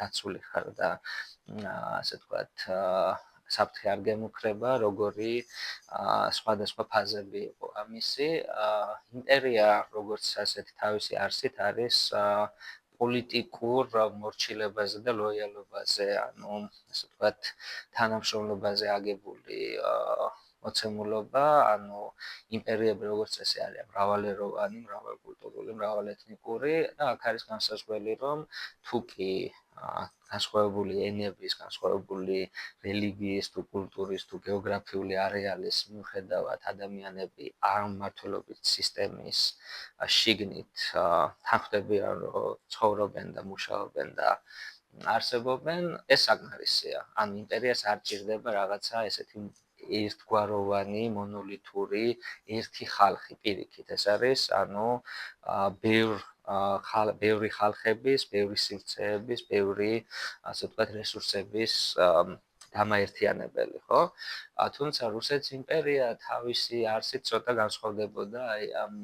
დაცული ხარ და ასე ვთქვათ საფრთხე არ გემუქრება, როგორი სხვადასხვა ფაზები იყო ამისი. იმპერია, როგორც ასეთი თავისი არსით არის პოლიტიკურ მორჩილებაზე და ლოიალობაზე, ანუ ასე ვთქვათ, თანამშრომლობაზე აგებული მოცემულობა, ანუ იმპერიები როგორც წესი არიან მრავალეროვანი, მრავალკულტურული, მრავალეთნიკური და აქ არის განსაზღვრელი, რომ თუ კი განსხვავებული ენების, განსხვავებული რელიგიის, თუ კულტურის, თუ გეოგრაფიული არეალის მიუხედავად ადამიანები ამ მმართველობის სისტემის შიგნით თანხმდებიან, რომ ცხოვრობენ და მუშაობენ და არსებობენ, ეს საკმარისია. ანუ იმპერიას არ ჭირდება რაღაცა ესეთი ერთგვაროვანი, მონოლითური ერთი ხალხი პირიქით. ეს არის, ანუ ბევრი ხალხების, ბევრი სივრცეების, ბევრი, ასე ვთქვათ, რესურსების დამაერთიანებელი, ხო? თუმცა რუსეთის იმპერია თავისი არსით ცოტა განსხვავდებოდა აი ამ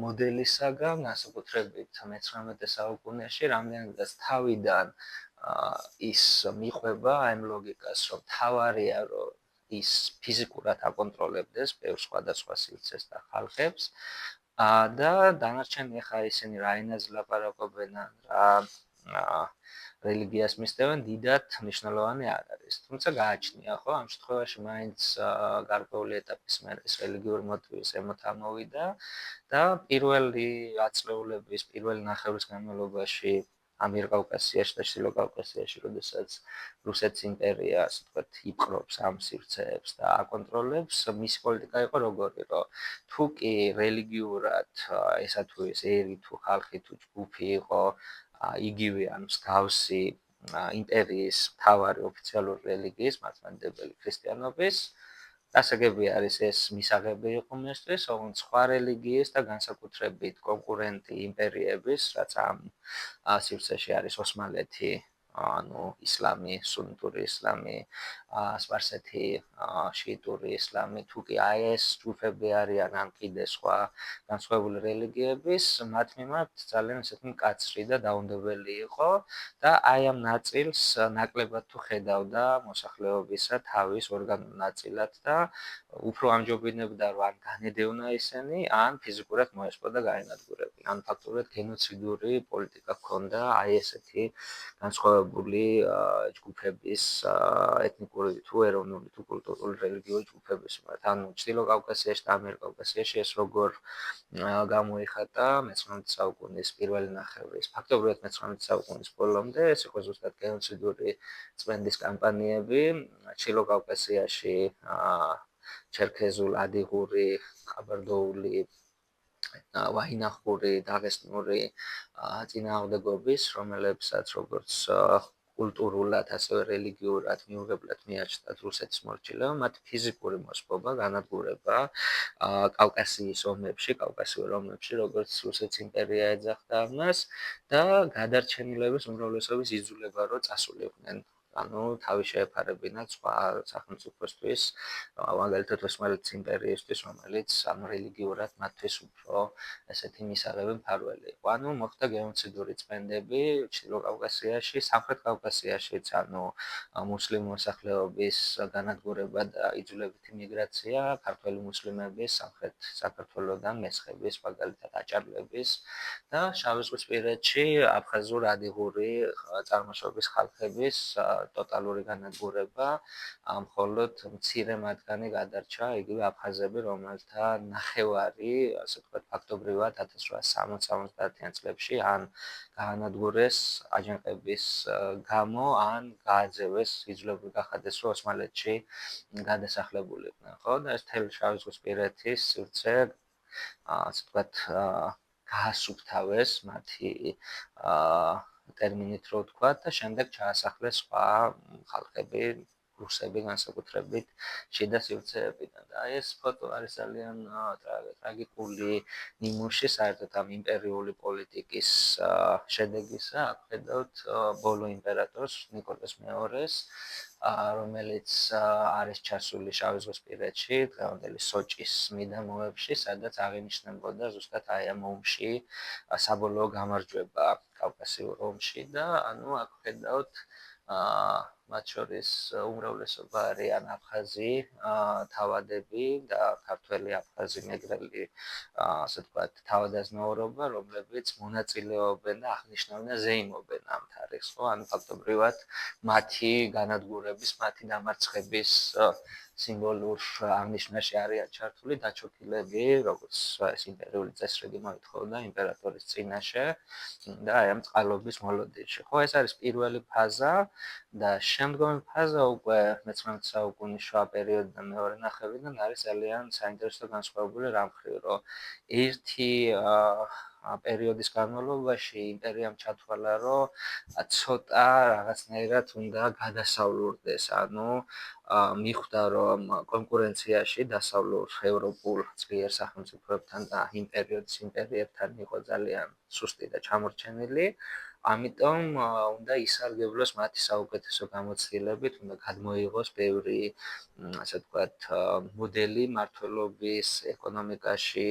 მოდელისაგან, განსაკუთრებით მე-19 საუკუნეში, რამდენადაც თავიდან ის მიყვება ამ ლოგიკას, რომ თავარია, რომ ის ფიზიკურად აკონტროლებდეს ბევრ სხვადასხვა სივრცეს და ხალხებს და დანარჩენი ახლა ისინი რა ენაზე ლაპარაკობენ, რა რელიგიას მისდევენ, დიდად მნიშვნელოვანი არ არის. თუმცა გააჩნია, ხო, ამ შემთხვევაში მაინც გარკვეული ეტაპის მერე ეს რელიგიური მოტივი ზემოთ ამოვიდა და პირველი ათწლეულების, პირველი ნახევრის განმავლობაში ამიერკავკასიაში და ჩრდილო კავკასიაში, როდესაც რუსეთის იმპერია, ასე ვთქვათ, იპყრობს ამ სივრცეებს და აკონტროლებს, მისი პოლიტიკა იყო როგორი, რომ თუ კი რელიგიურად ესა თუ ის ერი თუ ხალხი თუ ჯგუფი იყო იგივე ან მსგავსი იმპერიის მთავარი ოფიციალური რელიგიის, მართლმადიდებელი ქრისტიანობის, გასაგები არის ეს მისაღები იყო მისთვის, ოღონდ სხვა რელიგიის და განსაკუთრებით კონკურენტი იმპერიების, რაც ამ სივრცეში არის ოსმალეთი, ანუ ისლამი, სუნიტური ისლამი, სპარსეთი, შიიტური ისლამი, თუ კი აი ეს ჯგუფები არიან ან კიდე სხვა განსხვავებული რელიგიების, მათ მიმართ ძალიან ესეთი მკაცრი და დაუნდობელი იყო და აი ამ ნაწილს ნაკლებად თუ ხედავდა მოსახლეობისა თავის ორგანულ ნაწილად და უფრო ამჯობინებდა, რომ ან განედევნა ისინი, ან ფიზიკურად მოესპო და გაენადგურებინა. ან ფაქტობრივად გენოციდური პოლიტიკა ჰქონდა აი ესეთი განსხვავებული ჯგუფების, ეთნიკური თუ ეროვნული თუ კულტურული რელიგიური ჯგუფების მიმართ. ანუ ჩრდილო კავკასიაში და ამიერკავკასიაში ეს როგორ გამოიხატა მე-19 საუკუნის პირველი ნახევრის, ფაქტობრივად მე-19 საუკუნის ბოლომდე, ეს იყო ზუსტად გენოციდური წმენდის კამპანიები, ჩრდილო კავკასიაში ჩერქეზულ, ადიღური, ყაბარდოული, ვაინახური, დაღესტნური წინააღმდეგობის, რომელებსაც როგორც კულტურულად, ასევე რელიგიურად მიუღებლად მიაჩნდათ რუსეთის მორჩილებმა, მათ ფიზიკური მოსპობა, განადგურება კავკასიის ომებში, კავკასიურ ომებში, როგორც რუსეთის იმპერია ეძახდა ამას და გადარჩენილების უმრავლესობის იძულება, რომ წასულიყვნენ. ანუ თავი შეეფარებინათ სხვა სახელმწიფოსთვის, მაგალითად ოსმალეთის იმპერიისთვის, რომელიც ანუ რელიგიურად მათთვის უფრო ესეთი მისაღები მფარველი იყო. ანუ მოხდა გენოციდური წმენდები ჩრდილო კავკასიაში, სამხრეთ კავკასიაშიც, ანუ მუსლიმი მოსახლეობის განადგურება და იძულებითი მიგრაცია, ქართველი მუსლიმების სამხრეთ საქართველოსდან მესხების, მაგალითად აჭარლების და შავიზღვისპირეთში აფხაზურ-ადიღური წარმოშობის ხალხების ტოტალური განადგურება, მხოლოდ მცირე მათგანი გადარჩა, იგივე აფხაზები, რომელთა ნახევარი, ასე ვთქვათ, ფაქტობრივად 1860-70-იან წლებში ან გაანადგურეს აჯანყების გამო, ან გააძევეს, იძულებული გახადეს, რომ ოსმალეთში გადასახლებულიყვნენ, ხო? და ეს მთელი შავიზღვისპირეთის სივრცე, ასე ვთქვათ, გაასუფთავეს მათი ტერმინით რო ვთქვათ და შემდეგ ჩაასახლეს სხვა ხალხები, რუსები განსაკუთრებით შიდა სივრცეებიდან. და ეს ფოტო არის ძალიან ტრაგიკული ნიმუში საერთოდ ამ იმპერიული პოლიტიკის შედეგისა. აქ ხედავთ ბოლო იმპერატორს ნიკოლას მეორეს, რომელიც არის ჩასული შავიზღვისპირეთში, დღევანდელი სოჭის მიდამოებში, სადაც აღინიშნებოდა ზუსტად აი ამ ომში საბოლოო გამარჯვება კავკასიურ ომში და ანუ აქ ხედავთ მათ შორის უმრავლესობა არიან აფხაზი თავადები და ქართველი აფხაზი მეგრელი ასე ვთქვათ თავადაზნაურობა, რომლებიც მონაწილეობენ და აღნიშნავენ ზეიმობენ ამ თარიღს, ხო? ანუ ფაქტობრივად მათი განადგურების, მათი დამარცხების სიმბოლურ აღნიშვნაში არიან ჩართული დაჩოქილები, როგორც ეს იმპერიული წესრიგი მოითხოვდა იმპერატორის წინაშე და აი ამ წყალობის მოლოდინში. ხო, ეს არის პირველი ფაზა და შემდგომი ფაზა უკვე მე-19 საუკუნის შუა პერიოდიდან მეორე ნახევრიდან არის ძალიან საინტერესო განსხვავებული რამ მხრივ, რომ ერთი პერიოდის განმავლობაში იმპერიამ ჩათვალა, რომ ცოტა რაღაცნაირად უნდა გადასავლურდეს, ანუ მიხვდა, რომ კონკურენციაში დასავლურ ევროპულ ძლიერ სახელმწიფოებთან და იმ პერიოდის იმპერიებთან იყო ძალიან სუსტი და ჩამორჩენილი. ამიტომ უნდა ისარგებლოს მათი საუკეთესო გამოცდილებით, უნდა გადმოიღოს ბევრი, ასე ვთქვათ, მოდელი მმართველობის ეკონომიკაში,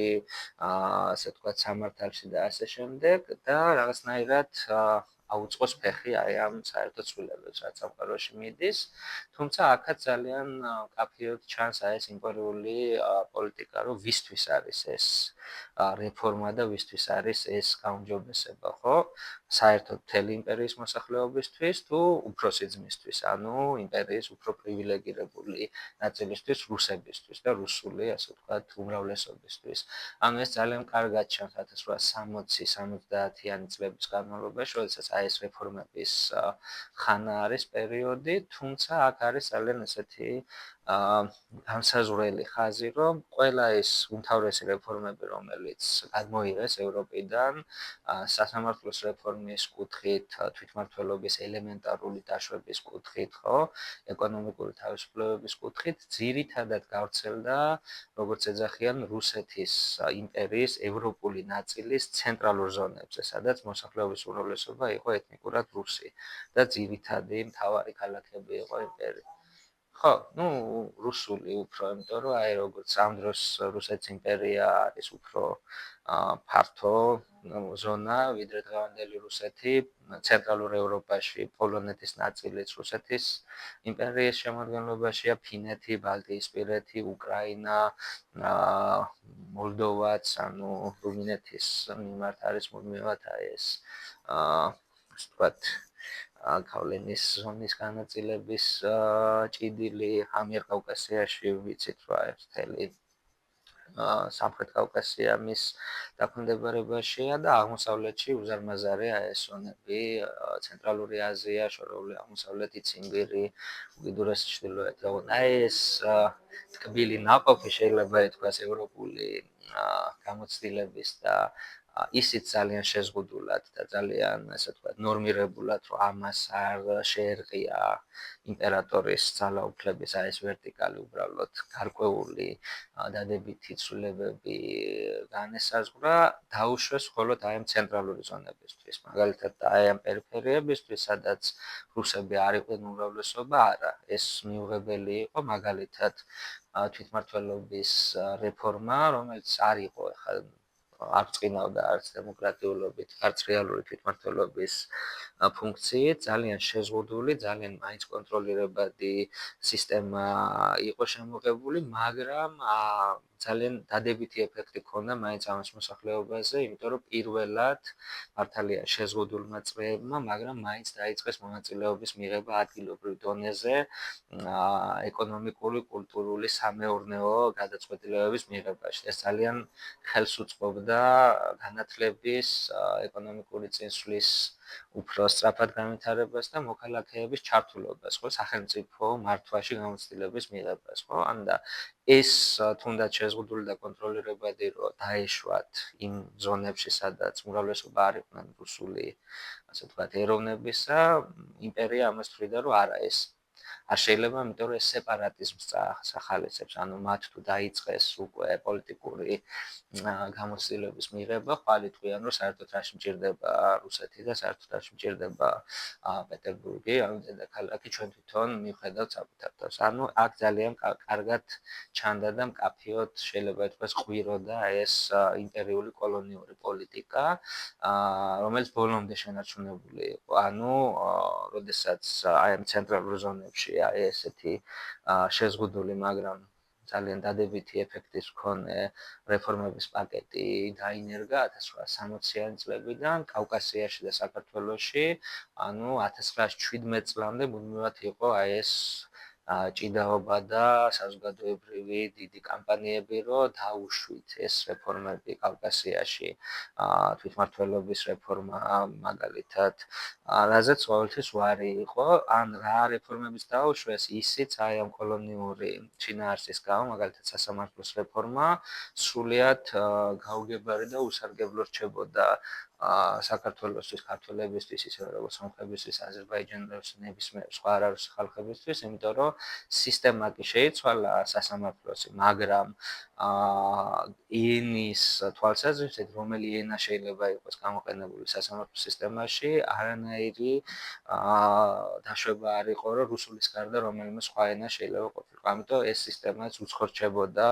ასე ვთქვათ, სამართალში და ასე შემდეგ და რაღაცნაირად აუწყოს ფეხი აი ამ საერთო ცვლილებებს, რაც სამყაროში მიდის. თუმცა აქაც ძალიან კაფიოდ ჩანს აი ეს იმპერიული პოლიტიკა, რომ ვისთვის არის ეს რეფორმა და ვისთვის არის ეს გაუმჯობესება, ხო? საერთოდ მთელი იმპერიის მოსახლეობისთვის თუ უფროსი ძმისთვის, ანუ იმპერიის უფრო პრივილეგირებული ნაწილისთვის, რუსებისთვის და რუსული, ასე ვთქვათ, უმრავლესობისთვის. ანუ ეს ძალიან კარგად ჩანს 1860-70-იანი წლების განმავლობაში, როდესაც აი ეს რეფორმების ხანა არის პერიოდი, თუმცა აქ არის ძალიან ესეთი განსაზღვრელი ხაზი, რომ ყველა ეს უმთავრესი რეფორმები, რომელიც გადმოიღეს ევროპიდან, სასამართლოს რეფორმის კუთხით, თვითმმართველობის ელემენტარული დაშვების კუთხით, ხო, ეკონომიკური თავისუფლებების კუთხით, ძირითადად გავრცელდა, როგორც ეძახიან, რუსეთის იმპერიის ევროპული ნაწილის ცენტრალურ ზონებზე, სადაც მოსახლეობის უმრავლესობა იყო ეთნიკურად რუსი და ძირითადი მთავარი ქალაქები იყო იმპერიის. ხო, ну, რუსული უფრო, იმიტომ რომ აი როგორც ამ დროს რუსეთის იმპერია არის უფრო ფართო ზონა, ვიდრე დღევანდელი რუსეთი, ცენტრალურ ევროპაში პოლონეთის ნაწილიც რუსეთის იმპერიის შემადგენლობაშია, ფინეთი, ბალტიისპირეთი, უკრაინა, მოლდოვაც, ანუ რუმინეთის მიმართ არის მუდმივად აი ეს ასე ვთქვათ კავლენის ზონის განაწილების ჭიდილი ამიერკავკასიაში ვიცით, რომ ეს მთელი სამხრეთ კავკასია მის დაქვემდებარებაშია და აღმოსავლეთში უზარმაზარი აი ეს ზონები, ცენტრალური აზია, შორეული აღმოსავლეთი, ციმბირი, უკიდურესი ჩრდილოეთი. აი ეს ტკბილი ნაყოფი შეიძლება ითქვას ევროპული გამოცდილების და ისიც ძალიან შეზღუდულად და ძალიან, ასე ვთქვათ, ნორმირებულად, რომ ამას არ შეერყია იმპერატორის ძალაუფლების აი ეს ვერტიკალი უბრალოდ გარკვეული დადებითი ცვლილებები განესაზღვრა, დაუშვეს მხოლოდ აი ამ ცენტრალური ზონებისთვის. მაგალითად, აი ამ პერიფერიებისთვის, სადაც რუსები არ იყვნენ უმრავლესობა, არა, ეს მიუღებელი იყო მაგალითად თვითმმართველობის რეფორმა, რომელიც არ იყო ახლა არ წინავდა არც დემოკრატიულობით, არც რეალური თვითმმართველობის ფუნქციით, ძალიან შეზღუდული, ძალიან მაინც კონტროლირებადი სისტემა იყო შემოღებული, მაგრამ ძალიან დადებითი ეფექტი ჰქონდა მაინც ამას მოსახლეობაზე, იმიტომ რომ პირველად მართალია შეზღუდულმა წრეებმა, მაგრამ მაინც დაიწყეს მონაწილეობის მიღება ადგილობრივ დონეზე, ეკონომიკური, კულტურული, სამეურნეო გადაწყვეტილებების მიღებაში. ეს ძალიან ხელს უწყობდა განათლების, ეკონომიკური წინსვლის უფრო სწრაფად განვითარებას და მოქალაქეების ჩართულობას, ხო, სახელმწიფო მართვაში გამოცდილების მიღებას, ხო? და ეს თუნდაც შეზღუდული და კონტროლირებადი რო დაეშვათ იმ ზონებში, სადაც უმრავლესობა არ იყვნენ რუსული, ასე ვთქვათ, ეროვნებისა, იმპერია ამას თვლიდა, რომ არა ეს არ შეიძლება, იმიტომ რომ ეს სეპარატიზმს ახალისებს, ანუ მათ თუ დაიწყეს უკვე პოლიტიკური გამოცდილების მიღება, ხვალ იტყვიან, რომ საერთოდ რაში მჭირდება რუსეთი და საერთოდ რაში მჭირდება პეტერბურგი, ანუ დედაქალაქი ჩვენ თვითონ მივხედავთ საკუთარ თავს. ანუ აქ ძალიან კარგად ჩანდა და მკაფიოდ შეიძლება ითქვას ყვიროდა ეს იმპერიული კოლონიური პოლიტიკა, რომელიც ბოლომდე შენარჩუნებული იყო. ანუ როდესაც აი ამ ცენტრალურ ზონებში აი ესეთი შეზღუდული, მაგრამ ძალიან დადებითი ეფექტის მქონე რეფორმების პაკეტი დაინერგა 1860-იანი წლებიდან კავკასიაში და საქართველოში, ანუ 1917 წლამდე მუდმივად იყო აი ეს ჭიდაობა და საზოგადოებრივი დიდი კამპანიები, რომ დაუშვით ეს რეფორმები კავკასიაში, თვითმმართველობის რეფორმა მაგალითად, რაზეც ყოველთვის უარი იყო, ან რა რეფორმებიც დაუშვეს, ისიც აი ამ კოლონიური შინაარსის გამო, მაგალითად სასამართლოს რეფორმა სრულიად გაუგებარი და უსარგებლო რჩებოდა საქართველოსთვის, ქართველებისთვის, ისე როგორც სომხებისთვის, აზერბაიჯანელებს, ნებისმიერ სხვა არარუსი ხალხებისთვის, იმიტომ რომ სისტემა კი შეიცვალა სასამართლოსი, მაგრამ ენის თვალსაზრისით, რომელი ენა შეიძლება იყოს გამოყენებული სასამართლო სისტემაში, არანაირი დაშვება არ იყო, რომ რუსულის გარდა რომელიმე სხვა ენა შეიძლება ყოფილიყო. ამიტომ ეს სისტემაც უცხო რჩებოდა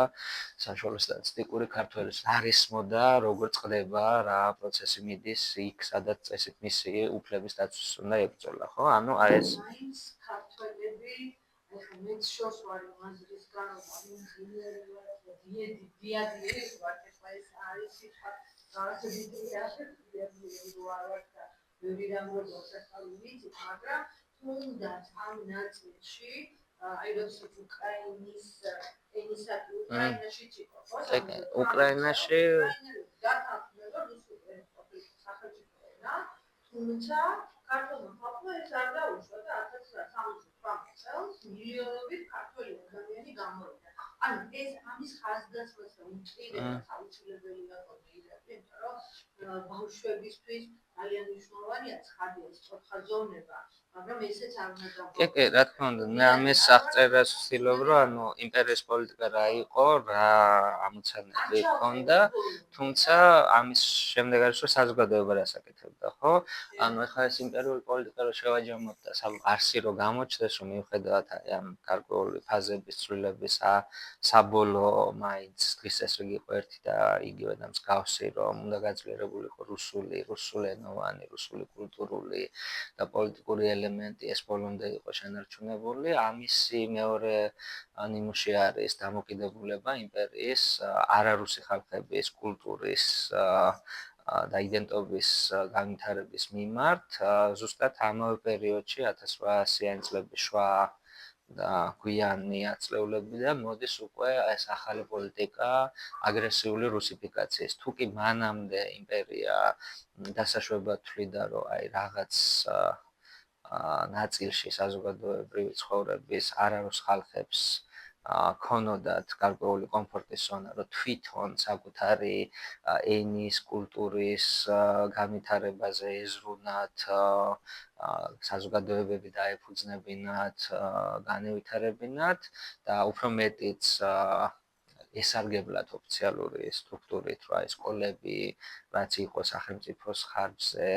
საშუალო სტატისტიკური ქართველის არის მოდა, როგორ წყდება, რა პროცესი მიდის იქ, სადაც წესით მისი უფლების დაცვის უნდა ებრძოლა, ხო? ანუ აი ეს ქართველები ახლა მეც შორს ვარ მაზრის განობა ინჟინერი დიადირი ვარ ახლა ეს არის სიტყვა რაღაცა დიდი ვარ და ბევრი რამ მოსასწავლი ვიცით მაგრამ თუნდაც ამ ნაწილში აი როდესაც უკრაინის ენისაკი უკრაინაში იყო ხო უკრაინაში დათანხმება რუსულ ენას ყოფილი სახელმწიფო ენა თუმცა ქართულმა ხალხმა ეს არ დაუშვა და 1968 წელს მილიონობით ქართველი ადამიანი გამოვიდა. ანუ ეს ამის ხაზგასმას და უმჭირესად აუცილებელი იყო მიღებული, იმიტომ რომ ბავშვებისთვის ძალიან მნიშვნელოვანია ცხადია სწორხა ზონება, მაგრამ ესეც არ უნდა კი, კი, რა თქმა უნდა, მე ამის აღწერას ვცდილობ, რომ ანუ იმპერიის პოლიტიკა რა იყო, რა ამოცანები ჰქონდა, თუმცა ამის შემდეგ არის რომ საზოგადოება რას აკეთებდა, ხო? ანუ ეხლა ეს იმპერიული პოლიტიკა რო შევაჯამოთ და არსი რო გამოჩნდეს, რომ მიუხედავად ამ გარკვეული ფაზების ცვლილების საბოლოო მაინც დღის წესრიგი იყო ერთი და იგივე და მსგავსი, რომ უნდა გაძლიერებულიყო რუსულენოვანი, რუსული კულტურული და პოლიტიკური ელემენტი ეს ბოლომდე იყო შენარჩუნებული. ამისი მეორე ნიმუში არის დამოკიდებულება იმპერიის არარუსი ხალხების კულტურის და იდენტობის განვითარების მიმართ, ზუსტად ამავე პერიოდში 1800-იანი წლების შუა და გვიანი აწლეულებიდან მოდის უკვე ეს ახალი პოლიტიკა აგრესიული რუსიფიკაციის. თუ კი მანამდე იმპერია დასაშვებად თვლიდა, რომ აი რაღაც ნაწილში საზოგადოებრივი ცხოვრების არარუს ხალხებს ქონოდათ გარკვეული კომფორტის ზონა, რომ თვითონ საკუთარი ენის, კულტურის განვითარებაზე ეზრუნათ, საზოგადოებები დაეფუძნებინათ, განევითარებინათ და უფრო მეტიც ესარგებლად ოფიციალური სტრუქტურით, რა ეს სკოლები, რაც იყო სახელმწიფოს ხარჯზე,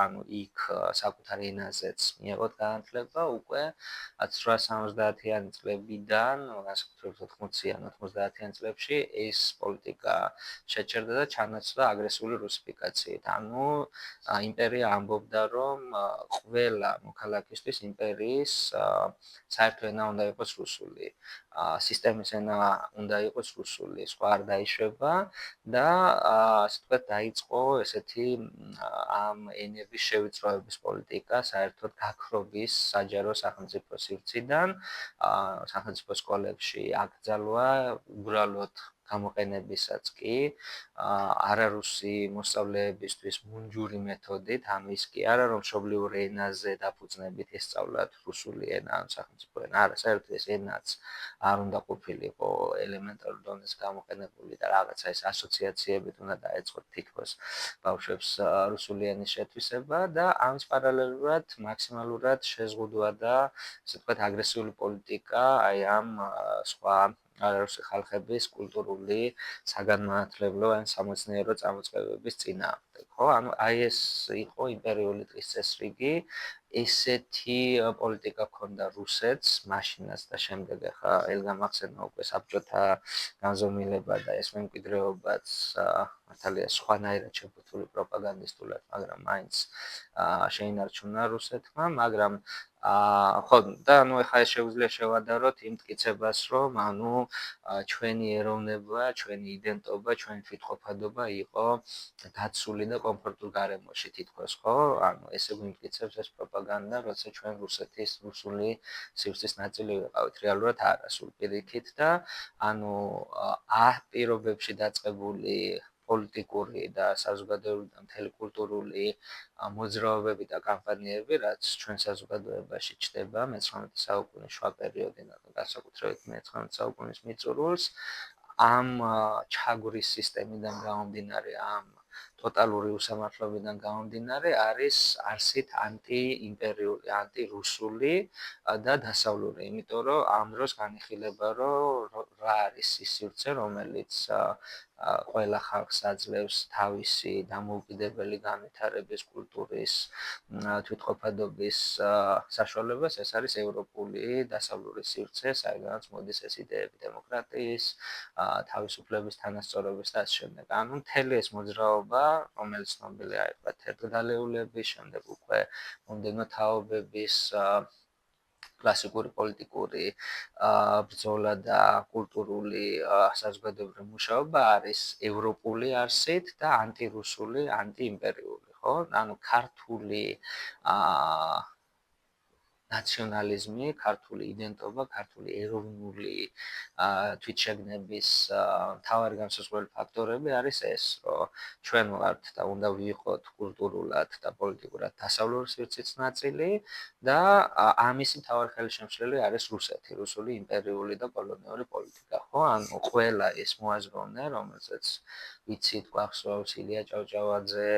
ანუ იქ საკუთარ ენაზეც მიიღოთ განათლება, უკვე 1870-იანი წლებიდან, განსაკუთრებით 80-იან, 90-იან წლებში ეს პოლიტიკა შეჩერდა და ჩანაცვლა აგრესიული რუსიფიკაციით. ანუ იმპერია ამბობდა, რომ ყველა მოქალაქისთვის იმპერიის საერთო ენა უნდა იყოს რუსული. სისტემის ენა უნდა იყოს რუსული, სხვა არ დაიშვება და ასე ვთქვათ დაიწყო ესეთი ამ ენების შევიწროების პოლიტიკა, საერთოდ გაქრობის საჯარო სახელმწიფო სივრციდან, სახელმწიფო სკოლებში აკრძალვა უბრალოდ გამოყენებისაც კი არარუსი მოსწავლეებისთვის მუნჯური მეთოდით, ამის კი არა რომ მშობლიურ ენაზე დაფუძნებით ესწავლათ რუსული ენა, ან სახელმწიფო ენა, არა, საერთოდ ეს ენაც არ უნდა ყოფილიყო ელემენტარულ დონეზე გამოყენებული და რაღაცა ეს ასოციაციებით უნდა დაეწყოთ თითქოს ბავშვებს რუსული ენის შეთვისება და ამის პარალელურად მაქსიმალურად შეზღუდვა და ასე ვთქვათ აგრესიული პოლიტიკა აი ამ სხვა არარუსი ხალხების კულტურული, საგანმანათლებლო ან სამეცნიერო წამოწყებების წინააღმდეგ, ხო? ანუ აი ეს იყო იმპერიული დღის წესრიგი, ესეთი პოლიტიკა ჰქონდა რუსეთს მაშინაც და შემდეგ ახლა ელგა მახსენდა უკვე საბჭოთა განზომილება და ეს მემკვიდრეობაც მართალია სხვანაირად შეფუთული პროპაგანდისტულად, მაგრამ მაინც შეინარჩუნა რუსეთმა, მაგრამ ხო და ანუ ახლა ეს შეუძლია შევადაროთ იმ მტკიცებას, რომ ანუ ჩვენი ეროვნება, ჩვენი იდენტობა, ჩვენი თვითყოფადობა იყო დაცული და კომფორტულ გარემოში თითქოს, ხო? ანუ ესე გვიმტკიცებს ეს პროპაგანდა, როცა ჩვენ რუსეთის რუსული სივრცის ნაწილი ვიყავით, რეალურად არა, სულ პირიქით და ანუ პირობებში დაწყებული პოლიტიკური და საზოგადოებრივი და მთელი კულტურული მოძრაობები და კამპანიები, რაც ჩვენ საზოგადოებაში ჩდება მე-19 საუკუნის შუა პერიოდიდან და განსაკუთრებით მე-19 საუკუნის მიწურულს, ამ ჩაგვრის სისტემიდან გამომდინარე, ამ ტოტალური უსამართლობიდან გამომდინარე არის არსით ანტიიმპერიული, ანტირუსული და დასავლური, იმიტომ რომ ამ დროს განიხილება, რომ რა არის ის სივრცე, რომელიც ყველა ხალხს აძლევს თავისი დამოუკიდებელი განვითარების, კულტურის, თვითყოფადობის საშუალებას, ეს არის ევროპული დასავლური სივრცე, საიდანაც მოდის ეს იდეები დემოკრატიის, თავისუფლების, თანასწორობის და ასე შემდეგ. ანუ მთელი ეს მოძრაობა, რომელიც ცნობილია ერთხელ თერთგდალეულების, შემდეგ უკვე მომდევნო თაობების კლასიკური პოლიტიკური ბრძოლა და კულტურული საზოგადოებრივი მუშაობა არის ევროპული არსით და ანტირუსული, ანტიიმპერიული, ხო? ანუ ქართული ნაციონალიზმი, ქართული იდენტობა, ქართული ეროვნული თვითშეგნების მთავარი განსაზღვრელი ფაქტორები არის ეს, რომ ჩვენ ვართ და უნდა ვიყოთ კულტურულად და პოლიტიკურად დასავლური სივრცის ნაწილი და ამისი მთავარი ხელშემშლელი არის რუსეთი, რუსული იმპერიული და კოლონიური პოლიტიკა, ხო? ანუ ყველა ეს მოაზროვნე, რომელზეც ვიცით, გვახსოვს ილია ჭავჭავაძე,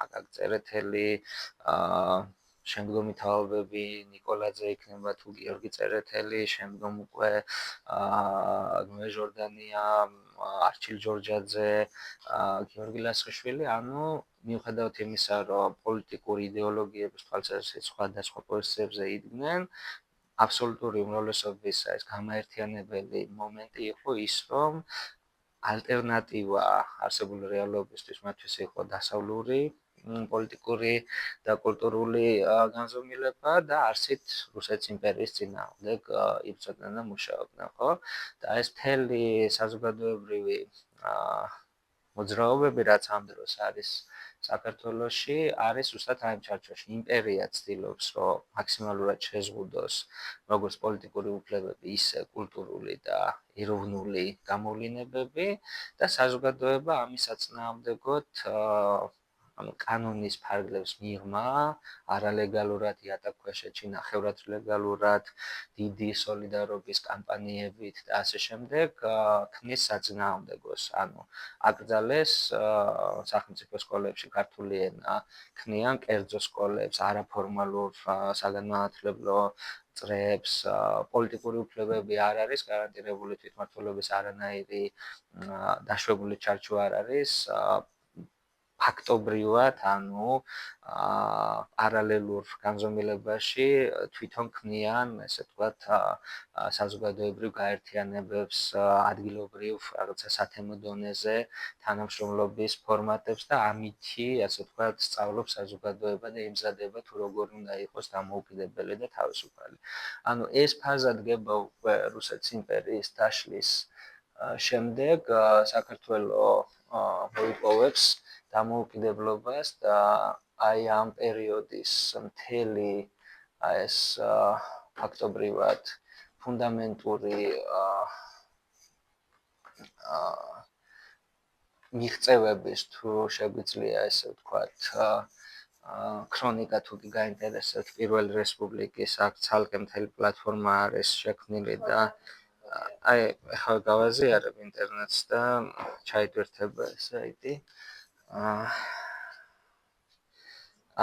აკაკ წერეთელი, შემდგომი თაობები ნიკოლაძე იქნება თუ გიორგი წერეთელი, შემდგომ უკვე ნოე ჟორდანია, არჩილ ჯორჯაძე, გიორგი ლასხიშვილი, ანუ მიუხედავად იმისა, რომ პოლიტიკური იდეოლოგიების თვალსაზრისით სხვადასხვა პოზიციებზე იდგნენ, აბსოლუტური უმრავლესობის ეს გამაერთიანებელი მომენტი იყო ის, რომ ალტერნატივა არსებული რეალობისთვის მათთვის იყო დასავლური პოლიტიკური და კულტურული განზომილება და არსით რუსეთის იმპერიის წინააღმდეგ იბრძოდნენ და მუშაობდნენ, ხო? და ეს მთელი საზოგადოებრივი მოძრაობები, რაც ამ დროს არის საქართველოში, არის უბრალოდ ამ ჩარჩოში. იმპერია ცდილობს, რომ მაქსიმალურად შეზღუდოს როგორც პოლიტიკური უფლებები, ისე კულტურული და ეროვნული გამოვლინებები და საზოგადოება ამის საწინააღმდეგოდ ანუ კანონის ფარგლებს მიღმა, არალეგალურად იატაკქვეშეთში, ნახევრად ლეგალურად, დიდი სოლიდარობის კამპანიებით და ასე შემდეგ, ქმნის საწინააღმდეგოს. ანუ აკრძალეს სახელმწიფო სკოლებში ქართული ენა, ქმნიან კერძო სკოლებს, არაფორმალურ საგანმანათლებლო წრეებს, პოლიტიკური უფლებები არ არის გარანტირებული, თვითმმართველობის არანაირი დაშვებული ჩარჩო არ არის, ფაქტობრივად, ანუ პარალელურ განზომილებაში თვითონ ქმნიან, ესე ვთქვათ, საზოგადოებრივ გაერთიანებებს, ადგილობრივ რაღაცა სათემო დონეზე თანამშრომლობის ფორმატებს და ამითი, ასე ვთქვათ, სწავლობს საზოგადოება და იმზადება თუ როგორ უნდა იყოს დამოუკიდებელი და თავისუფალი. ანუ ეს ფაზა დგება უკვე რუსეთის იმპერიის დაშლის შემდეგ საქართველოს მოიპოვებს დამოუკიდებლობას და აი ამ პერიოდის მთელი ეს ფაქტობრივად ფუნდამენტური მიღწევების თუ შეგვიძლია ესე ვთქვათ ქრონიკა თუ კი გაინტერესებთ პირველი რესპუბლიკის აქ ცალკე მთელი პლატფორმა არის შექმნილი და აი ახლა გავაზიარებ ინტერნეტს და ჩაიტვირთება ეს საიტი.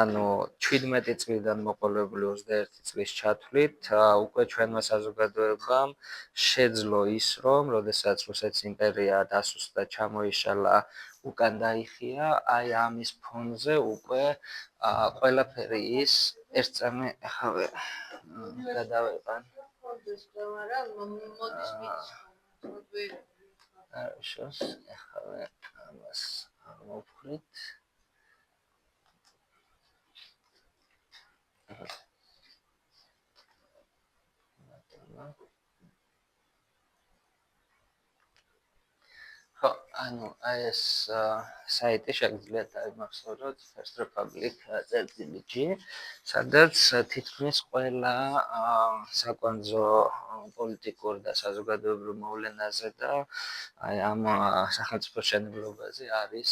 ანუ 17 წლიდან მოყოლებული 21 წლის ჩათვლით უკვე ჩვენმა საზოგადოებამ შეძლო ის, რომ როდესაც რუსეთის იმპერია დასუსტდა, ჩამოიშალა, უკან დაიხია, აი ამის ფონზე უკვე ყველაფერი ის ერთ წამი ახავე გადავეყან. შოს ახავე ამას მოვხვრით. ხო, ანუ ეს საიტი შეგიძლიათ დაიმახსოვროთ First Republic.gr, სადაც თითქმის ყველა საკვანძო პოლიტიკურ და საზოგადოებრივ მოვლენაზე და აი ამ სახელმწიფო მშენებლობაზე არის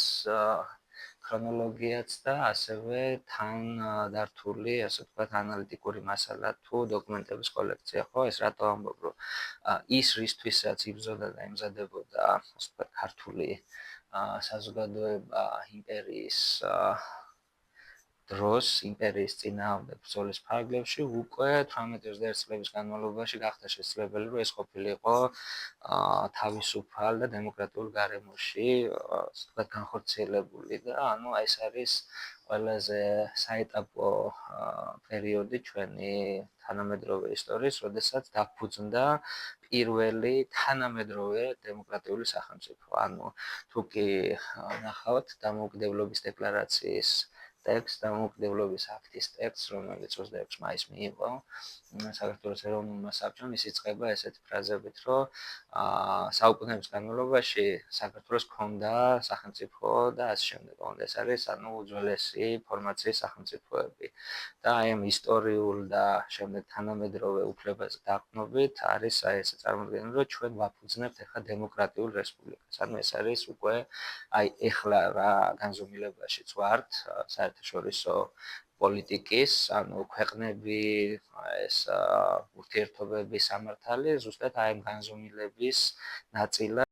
ქრონოლოგიაც და ასევე თან დართული, ასე ვთქვათ, ანალიტიკური მასალა თუ დოკუმენტების კოლექცია, ხო, ეს რატო ამბობ, რომ ის რისთვისაც იბრძოდა და იმზადებოდა, ასე ვთქვათ, ქართული საზოგადოება იმპერიის დროს, იმპერიის წინააღმდეგ ბრძოლის ფარგლებში უკვე 18-21 წლების განმავლობაში გახდა შესაძლებელი, რომ ეს ყოფილიყო თავისუფალ და დემოკრატიულ გარემოში, ასე ვთქვათ, განხორციელებული და ანუ ეს არის ყველაზე საეტაპო პერიოდი ჩვენი თანამედროვე ისტორიის, როდესაც დაფუძნდა პირველი თანამედროვე დემოკრატიული სახელმწიფო. ანუ თუ კი ნახავთ დამოუკიდებლობის დეკლარაციის ტექსტს, დამოუკიდებლობის აქტის ტექსტს, რომელიც 26 მაისს მიიღო საქართველოს ეროვნულმა საბჭომ, ის იწყება ესეთი ფრაზებით, რომ საუკუნეების განმავლობაში საქართველოს ჰქონდა სახელმწიფო და ასე შემდეგ. ეს არის ანუ უძველესი ფორმაციის სახელმწიფოები. და აი ამ ისტორიულ და შემდეგ თანამედროვე უფლებაზე დაყრდნობით არის აი ესე წარმოდგენა, რომ ჩვენ ვაფუძნებთ ახლა დემოკრატიულ რესპუბლიკას. ანუ ეს არის უკვე აი ეხლა რა განზომილებაშიც ვართ, საერთაშორისო პოლიტიკის, ანუ ქვეყნები, ეს ურთიერთობების სამართალი ზუსტად აი ამ განზომილების ნაწილად